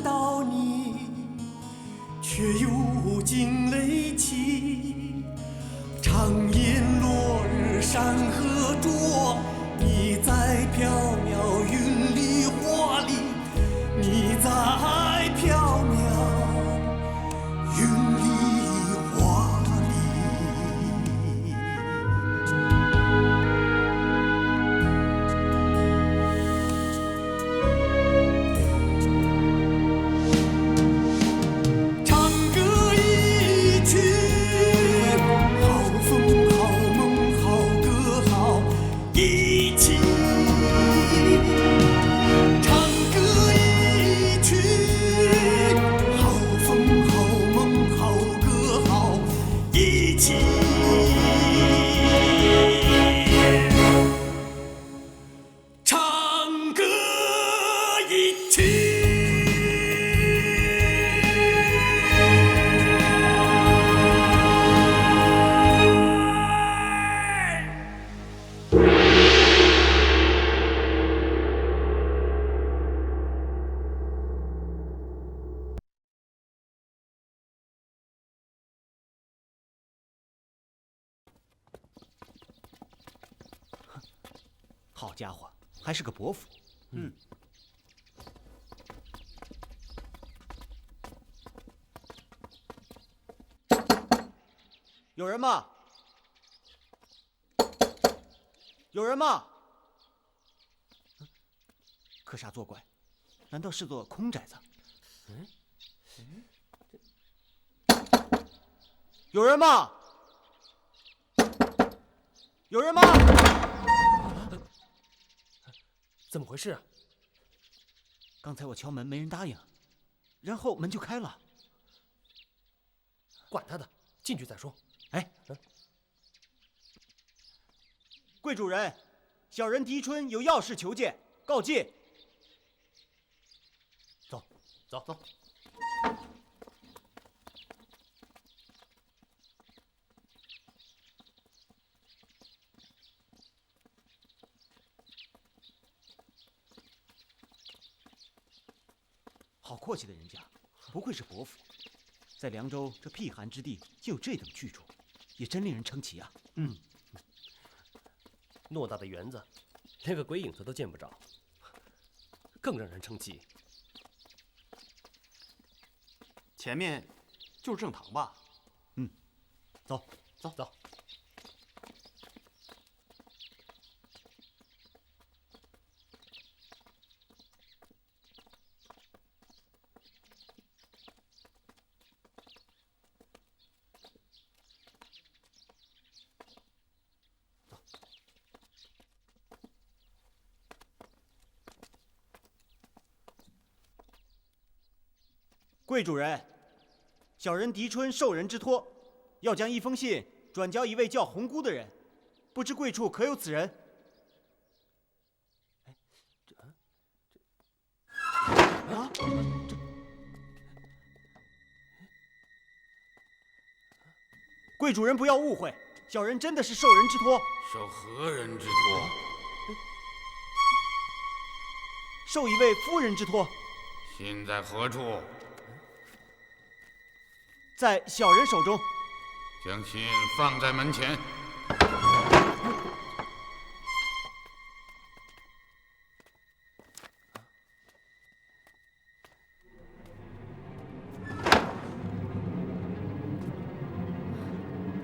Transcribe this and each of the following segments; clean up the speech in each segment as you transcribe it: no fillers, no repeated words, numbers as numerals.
到你，却又惊雷起。长夜落日山河灼，你在缥缈云里花里，你在缥缈云里花里。唱歌一曲，好风好梦好歌好一起。唱歌一曲，好风好梦好歌好一起。唱歌一曲。好家伙，还是个伯父。有人吗？有人吗？可煞作怪，难道是座空宅子？有人吗？有人吗？怎么回事啊？刚才我敲门，没人答应，然后门就开了。管他的，进去再说。哎，贵主人，小人狄春有要事求见，告诫。走，走，走。好阔气的人家，不愧是伯父，在凉州这僻寒之地竟有这等去处，也真令人称奇啊。偌大的园子，连个鬼影子都见不着，更让人称奇。前面就是正堂吧？走，走，走。贵主人，小人狄春受人之托，要将一封信转交一位叫红姑的人，不知贵处可有此人？贵主人不要误会，小人真的是受人之托。受何人之托？受一位夫人之托，信在何处？在小人手中。将信放在门前。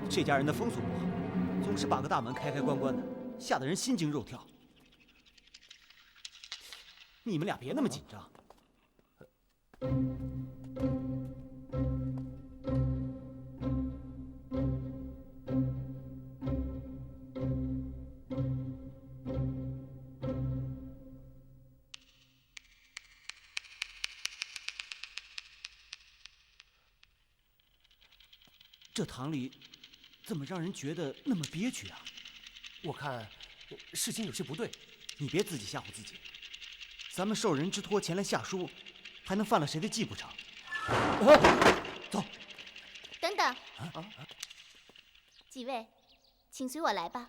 这家人的风俗不好，总是把个大门开开关关的，吓得人心惊肉跳。你们俩别那么紧张。这堂里怎么让人觉得那么憋屈啊？我看事情有些不对。你别自己吓唬自己。咱们受人之托前来下书，还能犯了谁的忌不成？走。等等，几位，请随我来吧。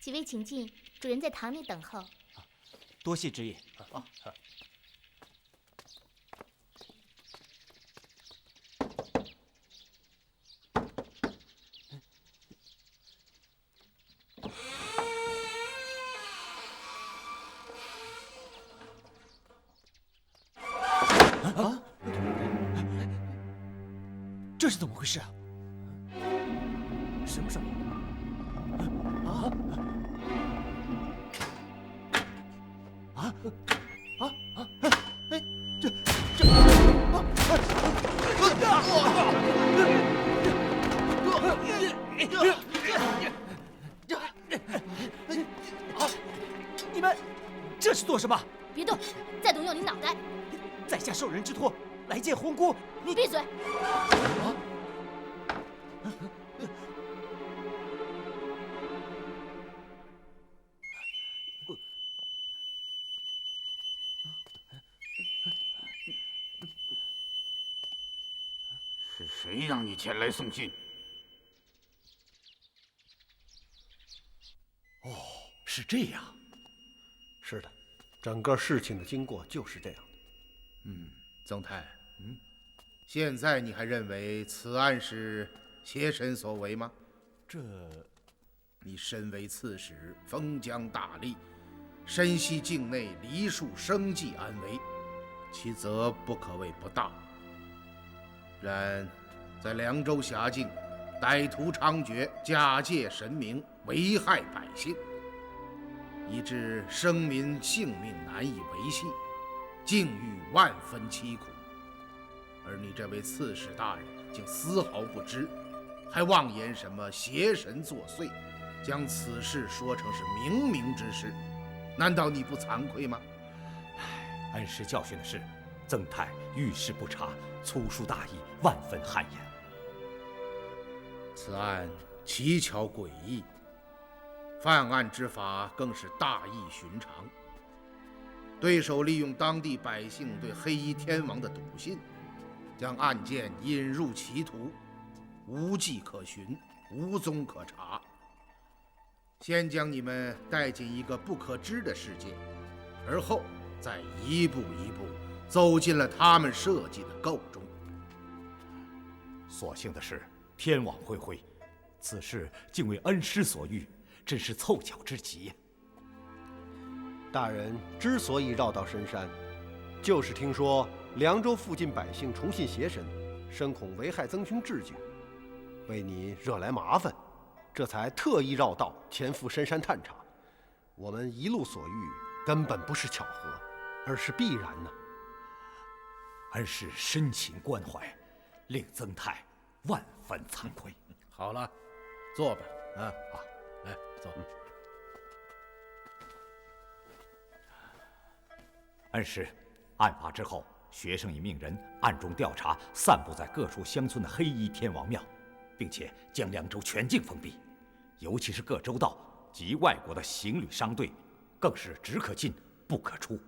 几位请进，主人在堂内等候。多谢知也。这是怎么回事啊？什么声音？你们这是做什么？别动，再动用你脑袋！在下受人之托来见红姑，你闭嘴！是谁让你前来送信？是这样。是的，整个事情的经过就是这样的。曾太，现在你还认为此案是邪神所为吗？你身为刺史，封疆大吏，深悉境内梨树生计安危，其责不可谓不大。然在凉州辖境，歹徒猖獗，假借神明，危害百姓，以致生民性命难以维系，境遇万分凄苦。而你这位刺史大人竟丝毫不知，还妄言什么邪神作祟，将此事说成是冥冥之事，难道你不惭愧吗？恩师教训的是，曾太遇事不察，粗疏大意，万分汗颜。此案蹊跷诡异，犯案之法更是大异寻常。对手利用当地百姓对黑衣天王的笃信，将案件引入歧途，无迹可寻，无踪可查。先将你们带进一个不可知的世界，而后再一步一步走进了他们设计的构中。所幸的是，天网恢恢，此事竟为恩师所遇，真是凑巧之极呀。大人之所以绕道深山，就是听说凉州附近百姓崇信邪神，深恐危害曾兄志举，为你惹来麻烦，这才特意绕道前赴深山探查。我们一路所遇，根本不是巧合，而是必然呢。恩师深情关怀，令曾太万分惭愧。好了，坐吧。好，来坐。恩师，案发之后，学生已命人暗中调查散布在各处乡村的黑衣天王庙，并且将凉州全境封闭，尤其是各州道及外国的行旅商队，更是只可进不可出。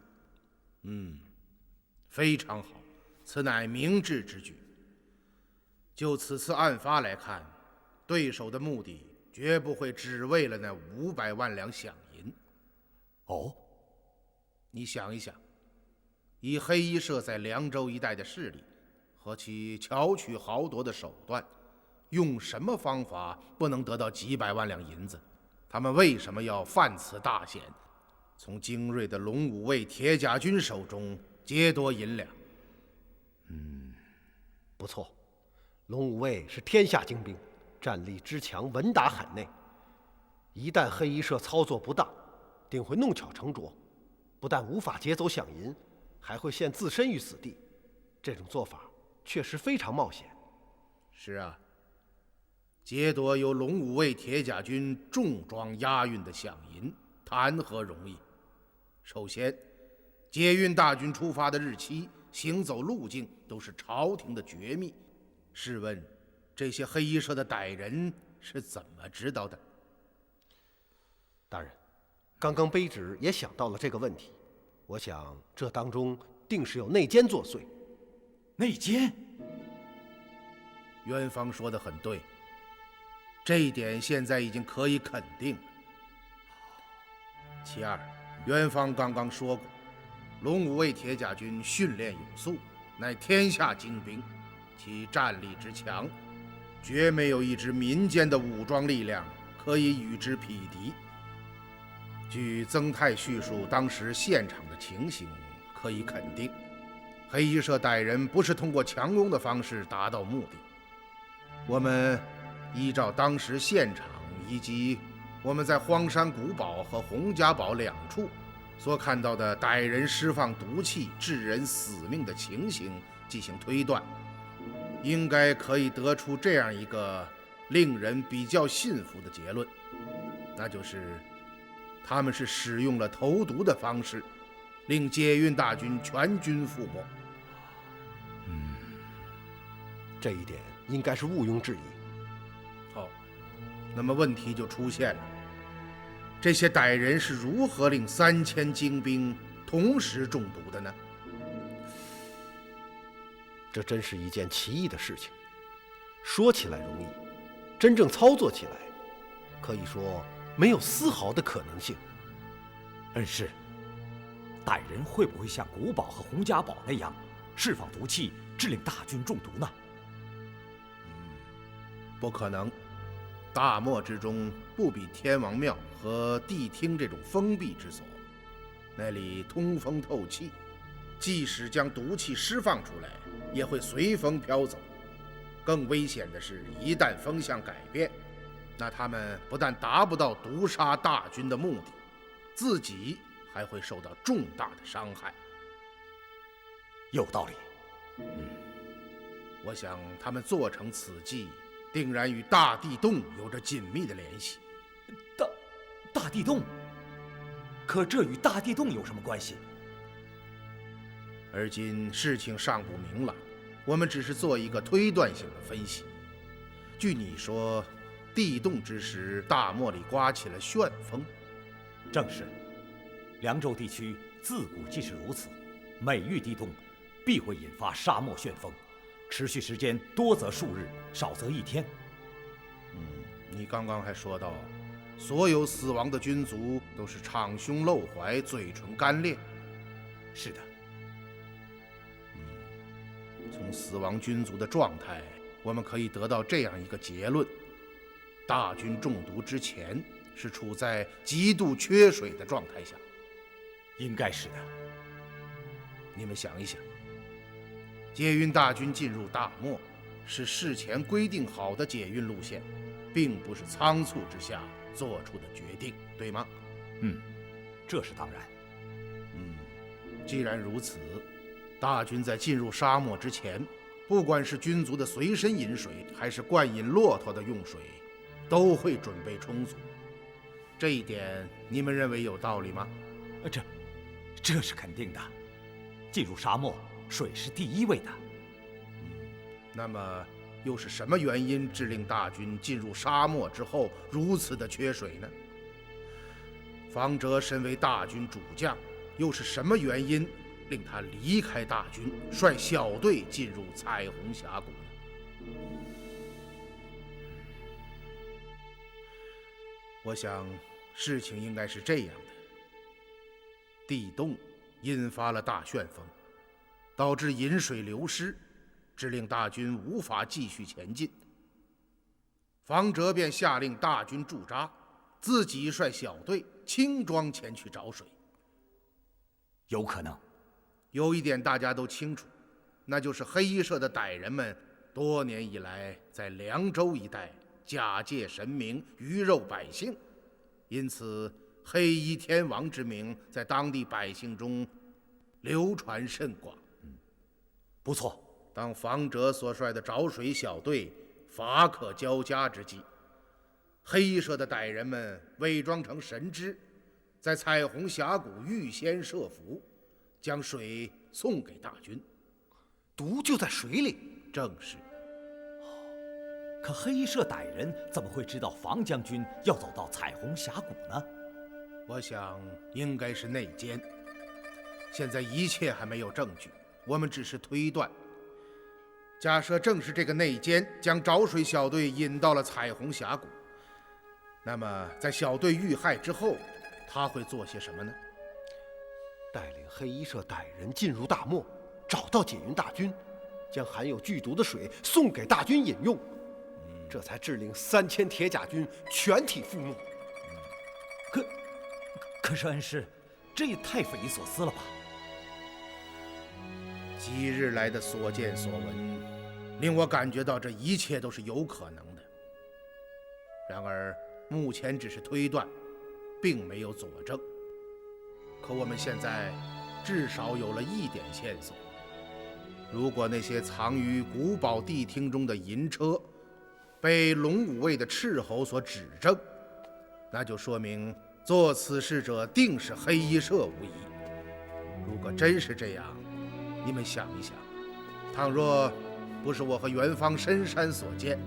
非常好，此乃明智之举。就此次案发来看，对手的目的绝不会只为了那500万两饷银。哦，你想一想，以黑衣社在凉州一带的势力和其巧取豪夺的手段，用什么方法不能得到几百万两银子？他们为什么要犯此大险，从精锐的龙武卫铁甲军手中劫夺银两？不错，龙武卫是天下精兵，战力之强，稳打海内。一旦黑衣社操作不当，定会弄巧成拙，不但无法劫走饷银，还会陷自身于死地。这种做法确实非常冒险。是啊，劫夺由龙武卫铁甲军重装押运的饷银，谈何容易？首先，劫运大军出发的日期、行走路径都是朝廷的绝密。试问，这些黑衣社的歹人是怎么知道的？大人，刚刚卑职也想到了这个问题，我想这当中定是有内奸作祟。内奸？元芳说得很对，这一点现在已经可以肯定了。其二，元方刚刚说过，龙武卫铁甲军训练有素，乃天下精兵，其战力之强，绝没有一支民间的武装力量可以与之匹敌。据曾泰叙述当时现场的情形，可以肯定，黑衣社歹人不是通过强攻的方式达到目的。我们依照当时现场以及我们在荒山古堡和洪家堡两处所看到的歹人释放毒气致人死命的情形进行推断，应该可以得出这样一个令人比较信服的结论，那就是他们是使用了投毒的方式，令解运大军全军覆没。这一点应该是毋庸置疑。好，那么问题就出现了，这些歹人是如何令3000精兵同时中毒的呢？这真是一件奇异的事情，说起来容易，真正操作起来，可以说没有丝毫的可能性。恩师，歹人会不会像古堡和洪家堡那样释放毒气，致令大军中毒呢？不可能，大漠之中不比天王庙和谛厅这种封闭之所，那里通风透气，即使将毒气释放出来，也会随风飘走。更危险的是，一旦风向改变，那他们不但达不到毒杀大军的目的，自己还会受到重大的伤害。有道理。我想他们做成此计，定然与大地洞有着紧密的联系。大地洞？可这与大地洞有什么关系？而今事情尚不明朗，我们只是做一个推断性的分析。据你说，地洞之时，大漠里刮起了旋风。正是，凉州地区自古即是如此，每遇地洞，必会引发沙漠旋风，持续时间多则数日，少则1天。你刚刚还说到，所有死亡的军卒都是敞胸露怀，嘴唇干裂。是的。从死亡军卒的状态，我们可以得到这样一个结论：大军中毒之前是处在极度缺水的状态下。应该是的。你们想一想，解运大军进入大漠，是事前规定好的解运路线，并不是仓促之下做出的决定，对吗？这是当然。既然如此，大军在进入沙漠之前，不管是军卒的随身饮水，还是灌饮骆驼的用水，都会准备充足。这一点你们认为有道理吗？这是肯定的。进入沙漠，水是第一位的。那么又是什么原因致令大军进入沙漠之后如此的缺水呢？方哲身为大军主将，又是什么原因令他离开大军，率小队进入彩虹峡谷呢？我想事情应该是这样的：地洞引发了大旋风，导致饮水流失，致令大军无法继续前进。方哲便下令大军驻扎，自己率小队轻装前去找水。有可能。有一点大家都清楚，那就是黑衣社的歹人们多年以来在凉州一带假借神明，鱼肉百姓，因此黑衣天王之名在当地百姓中流传甚广。不错。当方哲所率的找水小队乏可交加之际，黑衣社的歹人们伪装成神祗，在彩虹峡谷预先设伏，将水送给大军。毒就在水里。正是。可黑衣社歹人怎么会知道方将军要走到彩虹峡谷呢？我想应该是内奸。现在一切还没有证据，我们只是推断。假设正是这个内奸将找水小队引到了彩虹峡谷，那么在小队遇害之后，他会做些什么呢？带领黑衣社歹人进入大漠，找到解云大军，将含有剧毒的水送给大军饮用，这才致令3000铁甲军全体覆没。可是恩师，这也太匪夷所思了吧？几日来的所见所闻，令我感觉到这一切都是有可能的。然而目前只是推断，并没有佐证。可我们现在至少有了一点线索：如果那些藏于古堡地厅中的银车被龙武卫的斥候所指证，那就说明做此事者定是黑衣社无疑。如果真是这样，你们想一想，倘若不是我和元芳深山所见，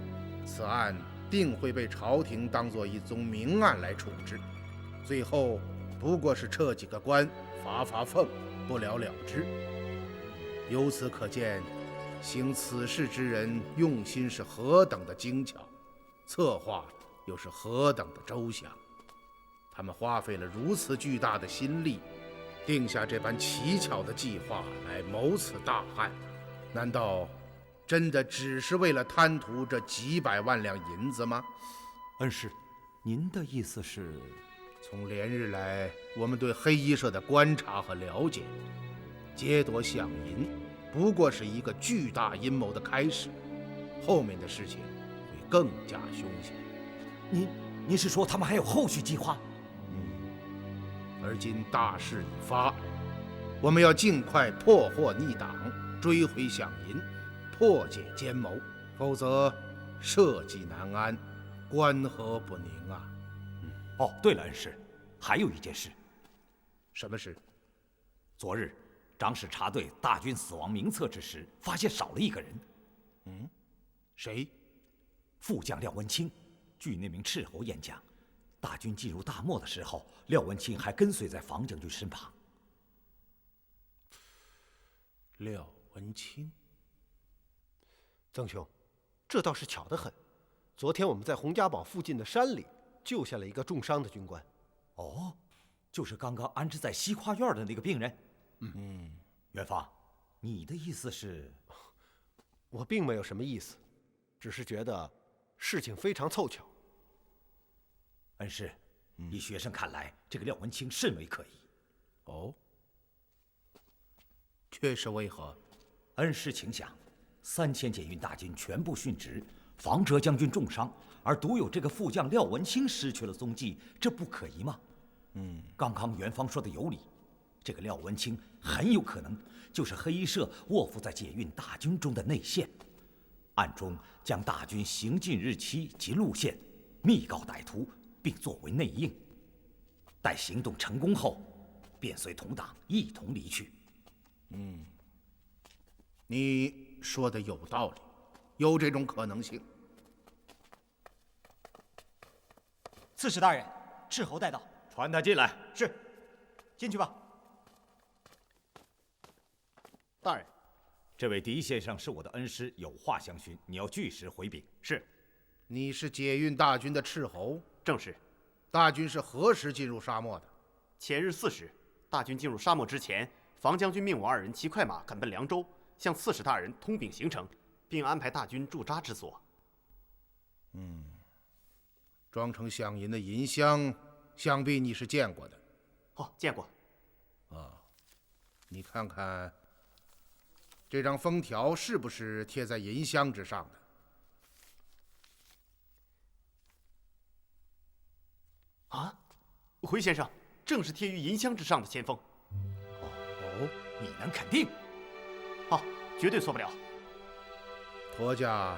此案定会被朝廷当作一宗明案来处置，最后不过是撤几个官，罚俸，不了了之。由此可见，行此事之人用心是何等的精巧，策划又是何等的周详。他们花费了如此巨大的心力，定下这般奇巧的计划来谋此大案，难道真的只是为了贪图这几百万两银子吗？恩师，您的意思是？从连日来我们对黑衣社的观察和了解，劫夺饷银不过是一个巨大阴谋的开始，后面的事情会更加凶险。您是说他们还有后续计划？而今大势已发，我们要尽快破获逆党，追回饷银，破解奸谋，否则社稷难安，关河不宁啊！哦，对了，恩师，还有一件事。什么事？昨日长史查对大军死亡名册之时，发现少了一个人。谁？副将廖文清。据那名斥候演讲，大军进入大漠的时候，廖文清还跟随在房将军身旁。廖文清，曾兄，这倒是巧得很。昨天我们在洪家堡附近的山里救下了一个重伤的军官。哦，就是刚刚安置在西花院的那个病人。元芳，你的意思是？我并没有什么意思，只是觉得事情非常凑巧。恩师，以学生看来，这个廖文清甚为可疑。哦，却是为何？恩师请想，3000解运大军全部殉职，房哲将军重伤，而独有这个副将廖文清失去了踪迹，这不可疑吗？刚刚元芳说的有理，这个廖文清很有可能就是黑衣社卧伏在解运大军中的内线，暗中将大军行进日期及路线密告歹徒，并作为内应。待行动成功后，便随同党一同离去。你说的有道理，有这种可能性。刺史大人，斥候带到。传他进来。是，进去吧。大人，这位狄先生是我的恩师，有话相询，你要据实回禀。是。你是解运大军的斥候？正是。大军是何时进入沙漠的？前日4时，大军进入沙漠之前，房将军命我2人骑快马赶奔凉州，向刺史大人通禀行程，并安排大军驻扎之所。装成饷银的银箱，想必你是见过的。哦，见过。你看看，这张封条是不是贴在银箱之上的？啊，回先生，正是贴于银箱之上的签封。你能肯定？好，绝对错不了。驼架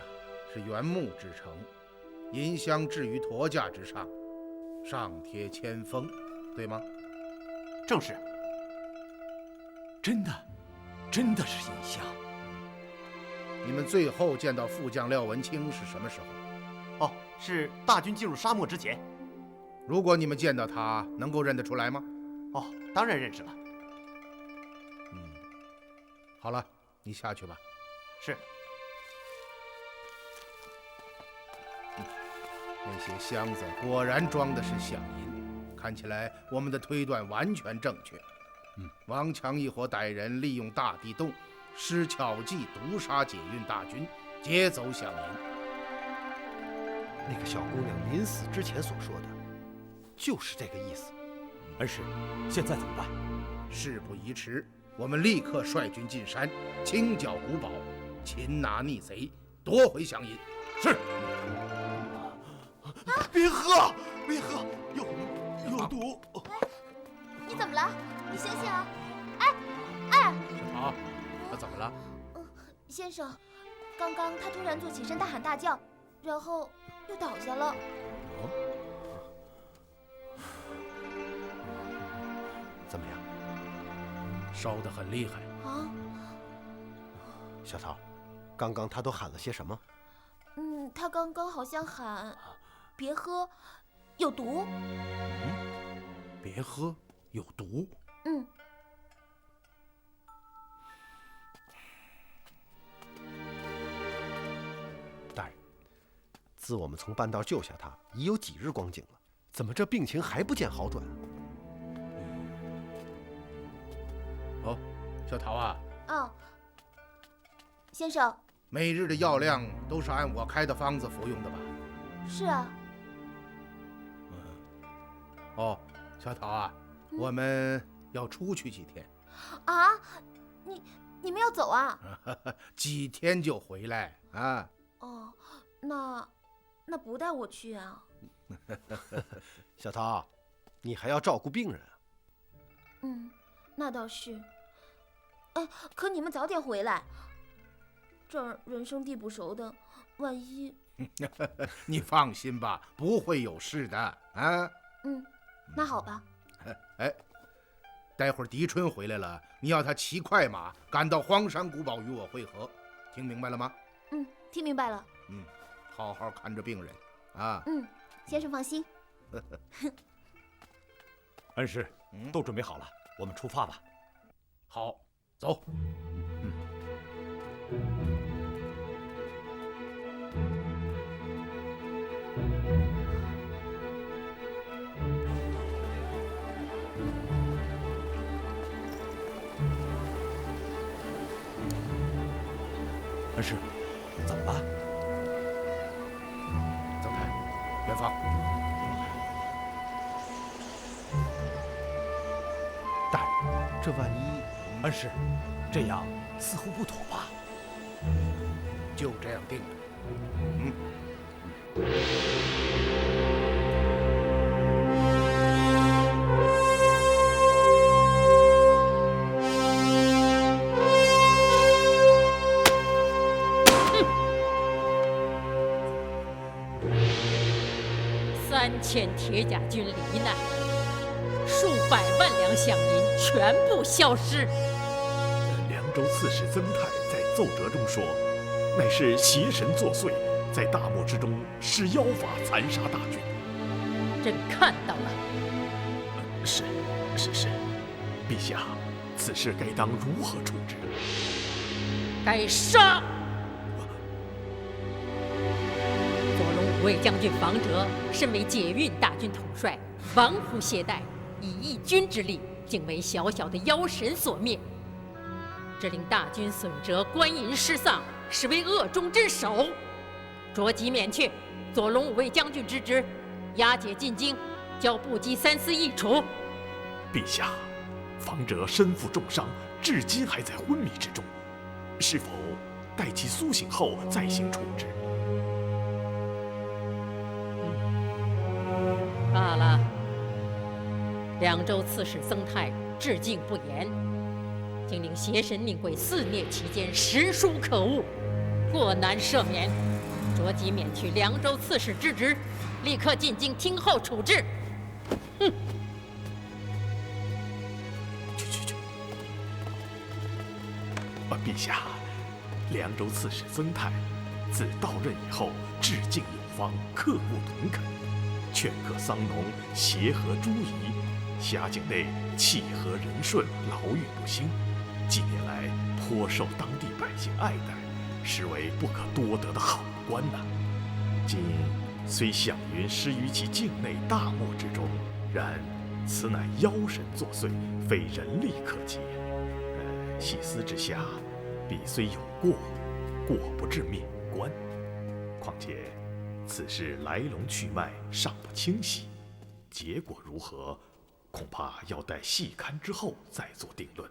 是原木制成，银箱置于驼架之上，上贴签封，对吗？正是。真的是银箱。你们最后见到副将廖文清是什么时候？是大军进入沙漠之前。如果你们见到他，能够认得出来吗？当然认识了。好了，你下去吧。是。那些箱子果然装的是饷银，看看起来我们的推断完全正确。王强一伙歹人利用大地洞，施巧计毒杀解运大军，劫走饷银。那个小姑娘临死之前所说的，就是这个意思。恩师，现在怎么办？事不宜迟，我们立刻率军进山，清剿古堡，擒拿逆贼，夺回饷银。是。别喝，别喝，有毒。你怎么了？你醒醒啊！小桃，他怎么了？先生，刚刚他突然坐起身，大喊大叫，然后又倒下了。怎么样？烧得很厉害啊！小桃，刚刚他都喊了些什么？他刚刚好像喊：“别喝，有毒。”别喝，有毒。大人，自我们从半道救下他，已有几日光景了，怎么这病情还不见好转？哦，小桃啊。先生。每日的药量都是按我开的方子服用的吧？是啊。哦，小桃啊，我们要出去几天。啊，你们要走啊？几天就回来啊？哦，那不带我去啊？小桃，你还要照顾病人啊。那倒是。可你们早点回来。这儿人生地不熟的，万一……你放心吧，不会有事的啊。那好吧。待会儿狄春回来了，你要他骑快马赶到荒山古堡与我会合，听明白了吗？听明白了。好好看着病人啊。先生放心。恩师，都准备好了，我们出发吧。好，走。恩师，怎么了？曾太，远方。大人，这万一……恩师，这样似乎不妥吧？就这样定了。3000铁甲军罹难，数百万两饷银全部消失。凉州刺史曾泰在奏折中说，乃是邪神作祟，在大漠之中施妖法残杀大军。朕看到了。是，陛下，此事该当如何处置？该杀！左龙五卫将军房哲身为解运大军统帅，王乎懈怠，以一军之力，竟为小小的妖神所灭。这令大军损折，官银失丧，实为恶中之首，着即免去左龙五卫将军之职，押解进京，交部机三司议处。陛下，房哲身负重伤，至今还在昏迷之中，是否待其苏醒后再行处置？罢了。凉州刺史曾泰治境不严，竟令邪神命贵肆虐其间，实属可恶，过难赦免，着即免去凉州刺史之职，立刻进京听候处置。哼！去！陛下，凉州刺史曾泰自到任以后，治境有方，刻不屯垦，劝克桑农，协和诸夷，辖境内气和人顺，劳育不兴。近年来颇受当地百姓爱戴，实为不可多得的好官呐。今虽饷云失于其境内大漠之中，然此乃妖神作祟，非人力可及。细思之下，彼虽有过，过不至免官。况且此事来龙去脉尚不清晰，结果如何，恐怕要待细勘之后再做定论。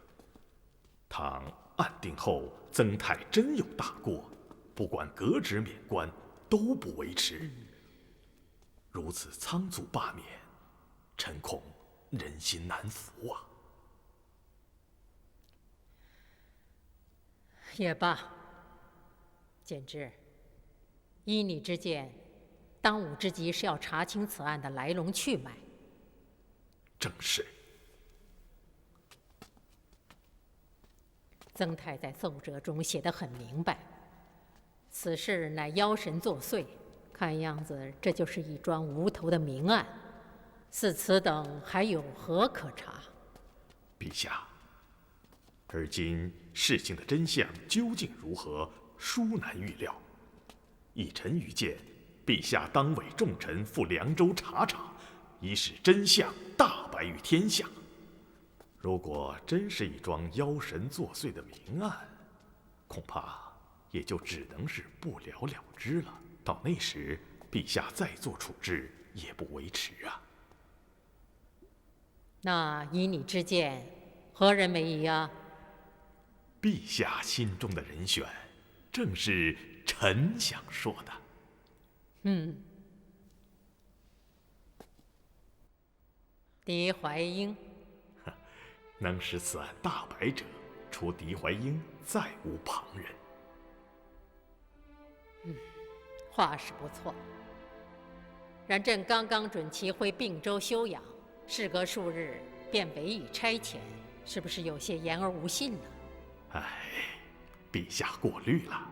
倘案定后曾泰真有大过，不管革职免官都不为迟。如此仓促罢免，臣恐人心难服啊。也罢，简之，依你之见，当务之急是要查清此案的来龙去脉。正是。曾泰在奏折中写得很明白，此事乃妖神作祟，看样子这就是一桩无头的明案。似此等还有何可查？陛下，而今事情的真相究竟如何，殊难预料。以臣愚见，陛下当委重臣赴凉州查查，以使真相大白于天下。如果真是一桩妖神作祟的明案，恐怕也就只能是不了了之了。到那时，陛下再做处置也不为迟啊。那依你之见，何人为宜啊？陛下心中的人选，正是臣想说的。狄怀英。能使此案大白者，除狄怀英，再无旁人。话是不错，然朕刚刚准其回并州休养，事隔数日便委以差遣，是不是有些言而无信呢？陛下过虑了。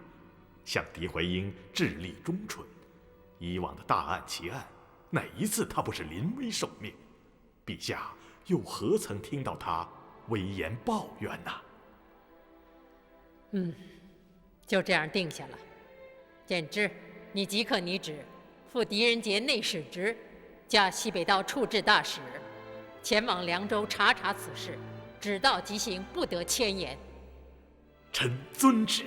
像狄怀英智力忠纯，以往的大案奇案，哪一次他不是临危受命？陛下又何曾听到他危言抱怨呐？就这样定下了。简之，你即刻拟旨，赴狄仁杰内史职，加西北道处置大使，前往凉州查查此事，只道即行，不得迁延。臣遵旨。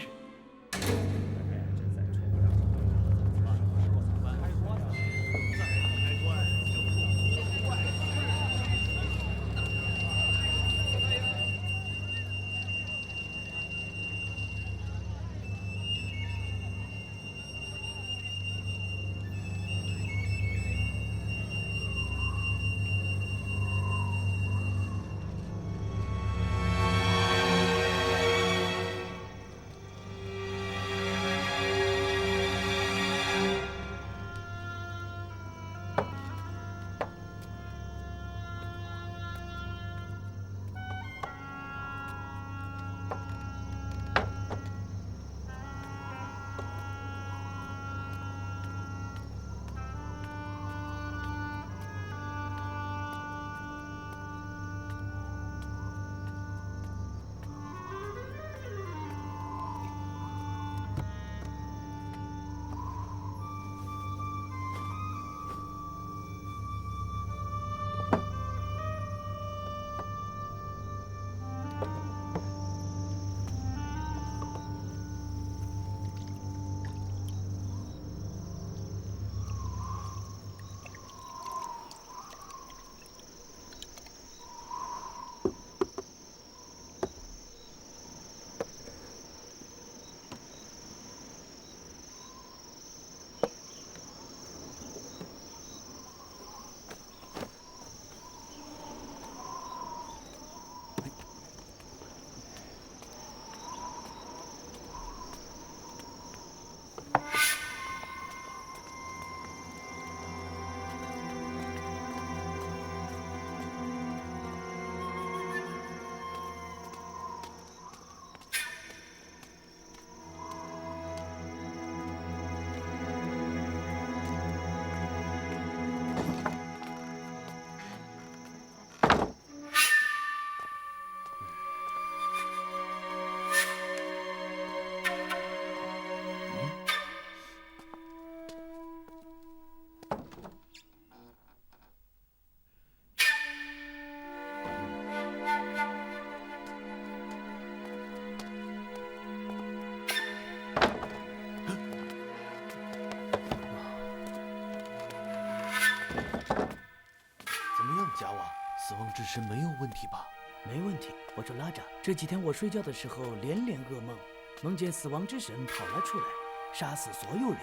问题吧？没问题。我说拉扎，这几天我睡觉的时候连连噩梦，梦见死亡之神跑了出来，杀死所有人。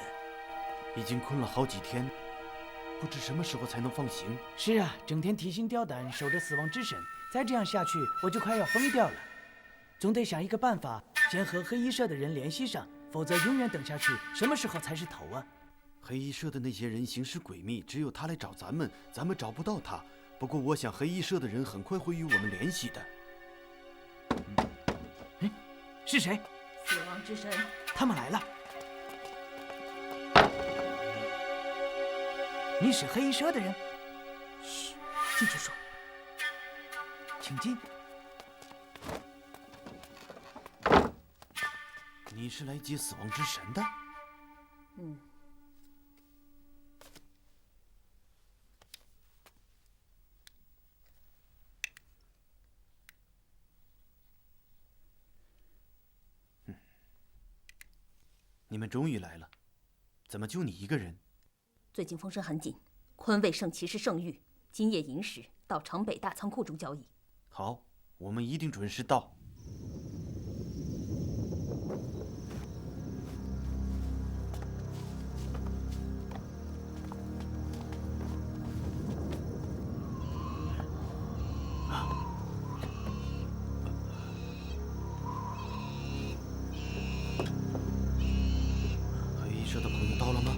已经困了好几天，不知什么时候才能放行。是啊，整天提心吊胆守着死亡之神，再这样下去我就快要疯掉了。总得想一个办法，先和黑衣社的人联系上，否则永远等下去，什么时候才是头啊？黑衣社的那些人行事诡秘，只有他来找咱们，咱们找不到他。不过我想黑衣社的人很快会与我们联系的。是谁？死亡之神，他们来了。你是黑衣社的人？嘘，进去说。请进。你是来接死亡之神的？嗯。你们终于来了，怎么就你一个人？最近风声很紧，昆卫圣骑士圣域今夜寅时到城北大仓库中交易。好，我们一定准时到。社的朋友到了吗？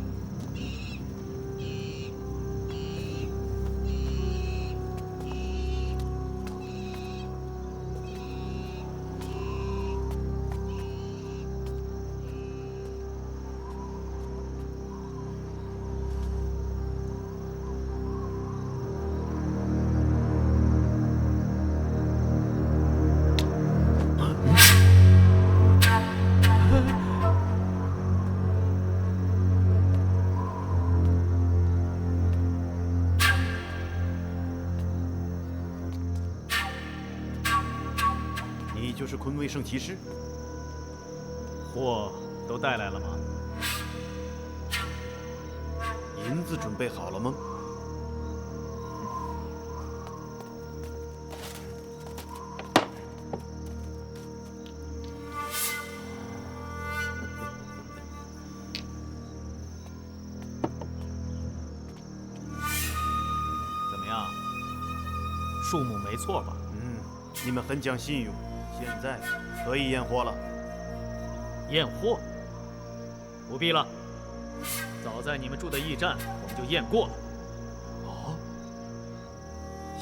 就是昆卫圣骑士，货都带来了吗？银子准备好了吗？怎么样？数目没错吧？你们很讲信用。现在可以验货了。验货？不必了，早在你们住的驿站我们就验过了。哦。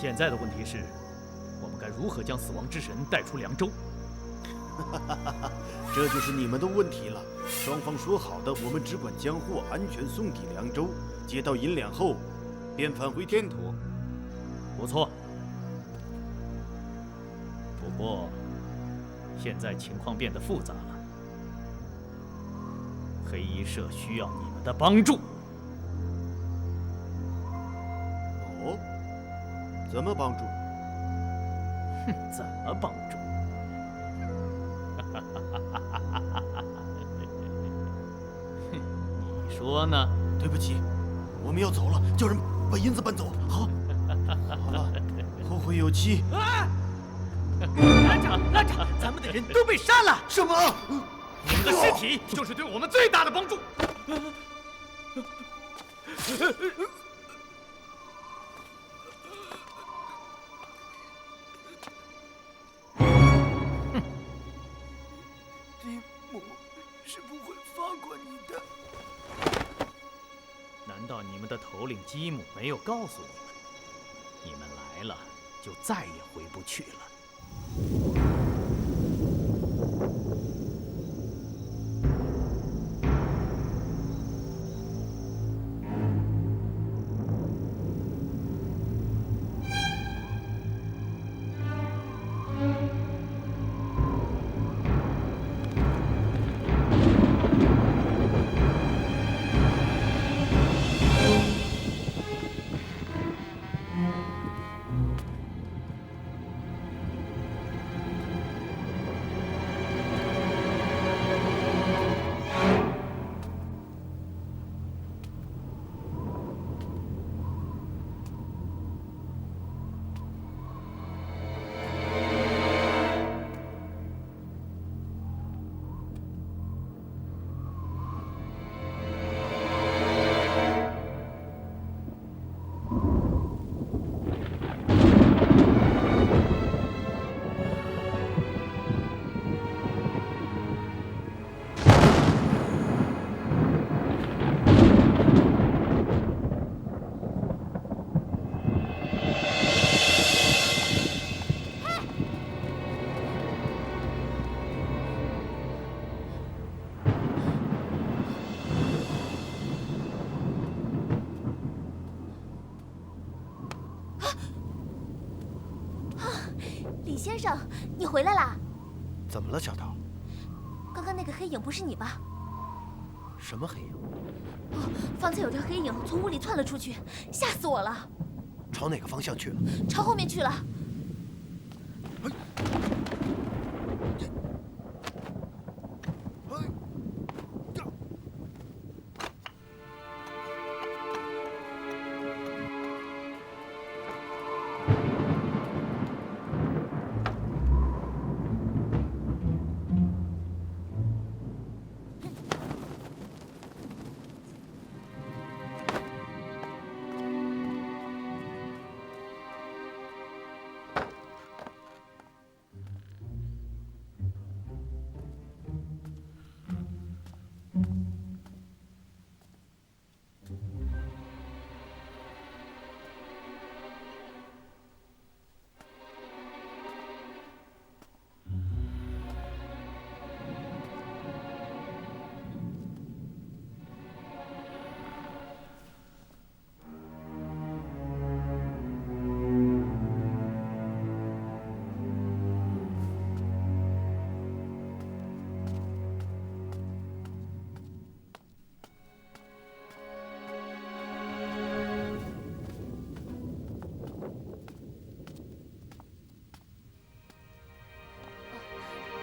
现在的问题是，我们该如何将死亡之神带出凉州？这就是你们的问题了。双方说好的，我们只管将货安全送抵凉州，接到银两后，便返回天土。不错。不过。现在情况变得复杂了，黑衣社需要你们的帮助。哦，怎么帮助？哼，怎么帮助？你说呢？对不起，我们要走了，叫人把银子搬走。好，好了，后会有期。拉长，咱们的人都被杀了！什么？你们的尸体就是对我们最大的帮助。利姆是不会放过你的。难道你们的头领基姆没有告诉你们，你们来了就再也回不去了？先生，你回来啦？怎么了，小桃？刚刚那个黑影不是你吧？什么黑影？哦，方才有条黑影从屋里窜了出去，吓死我了！朝哪个方向去了？朝后面去了。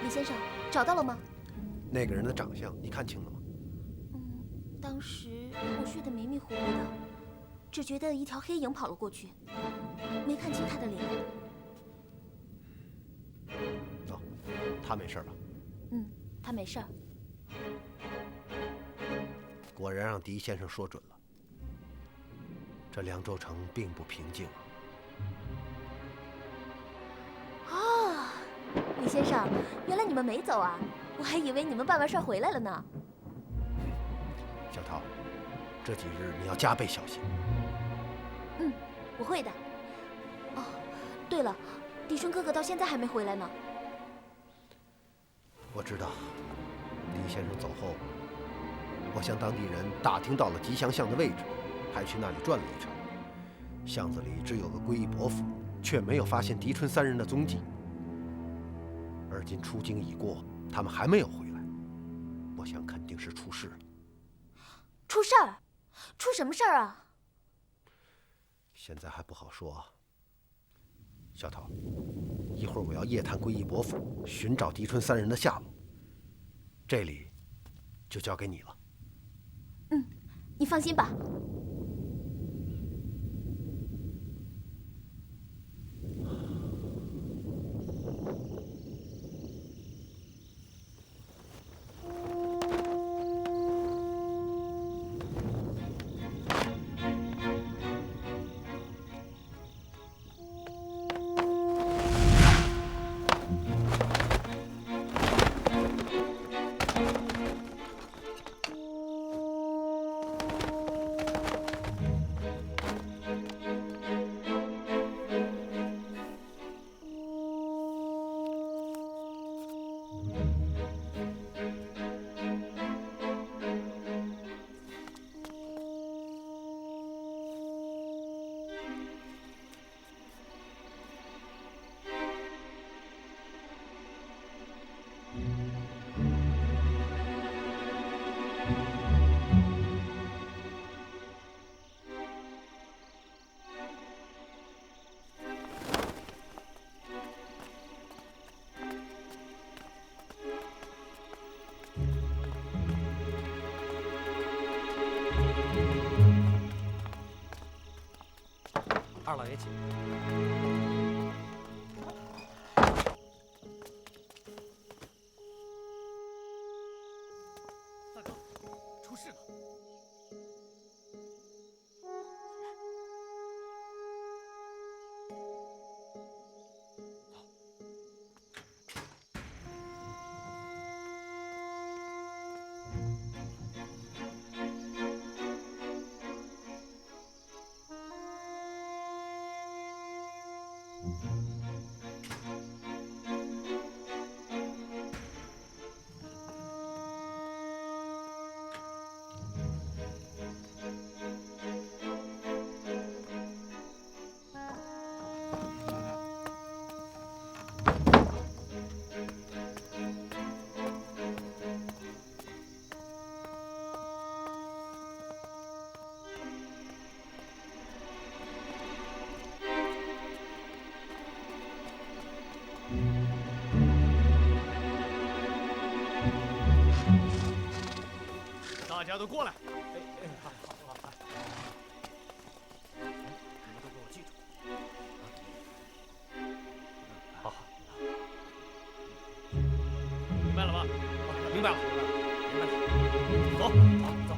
李先生，找到了吗？那个人的长相你看清了吗？当时我睡得迷迷糊糊的，只觉得一条黑影跑了过去，没看清他的脸。哦，他没事吧？他没事儿。果然让狄先生说准了，这凉州城并不平静啊。李先生，原来你们没走啊！我还以为你们办完事儿回来了呢。小桃，这几日你要加倍小心。我会的。哦，对了，狄春哥哥到现在还没回来呢。我知道，狄先生走后，我向当地人打听到了吉祥巷的位置，还去那里转了一圈。巷子里只有个归义伯府，却没有发现狄春三人的踪迹。而今出京已过，他们还没有回来，我想肯定是出事了。出事儿？出什么事儿啊？现在还不好说。小桃，一会儿我要夜探归义伯府，寻找狄春三人的下落。这里就交给你了。你放心吧。二老爷请。大哥，出事了！大家都过来！好，你们都给我记住。好，明白了吧？明白了，明白了。走，走。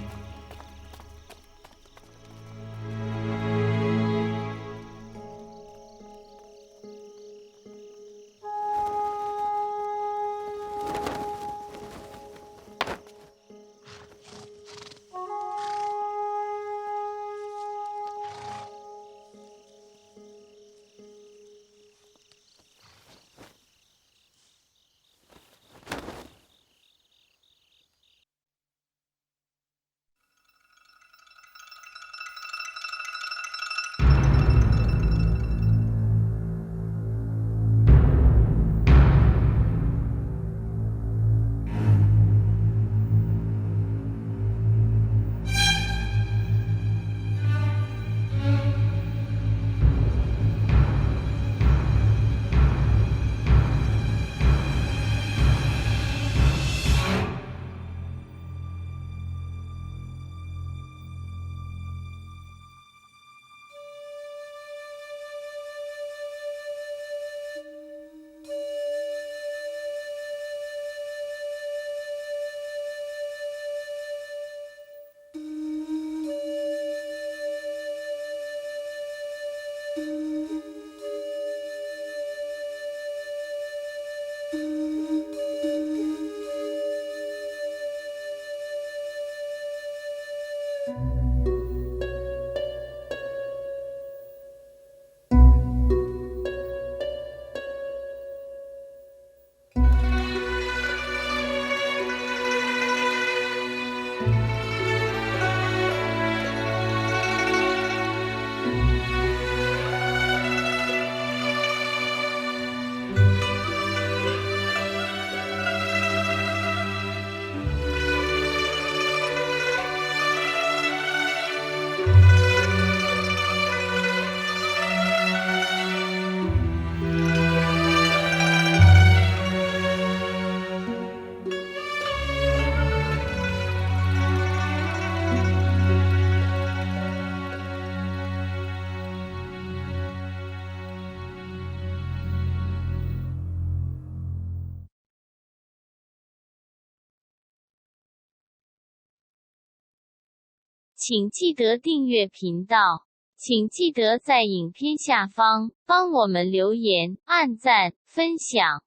请记得订阅频道，请记得在影片下方帮我们留言、按赞、分享。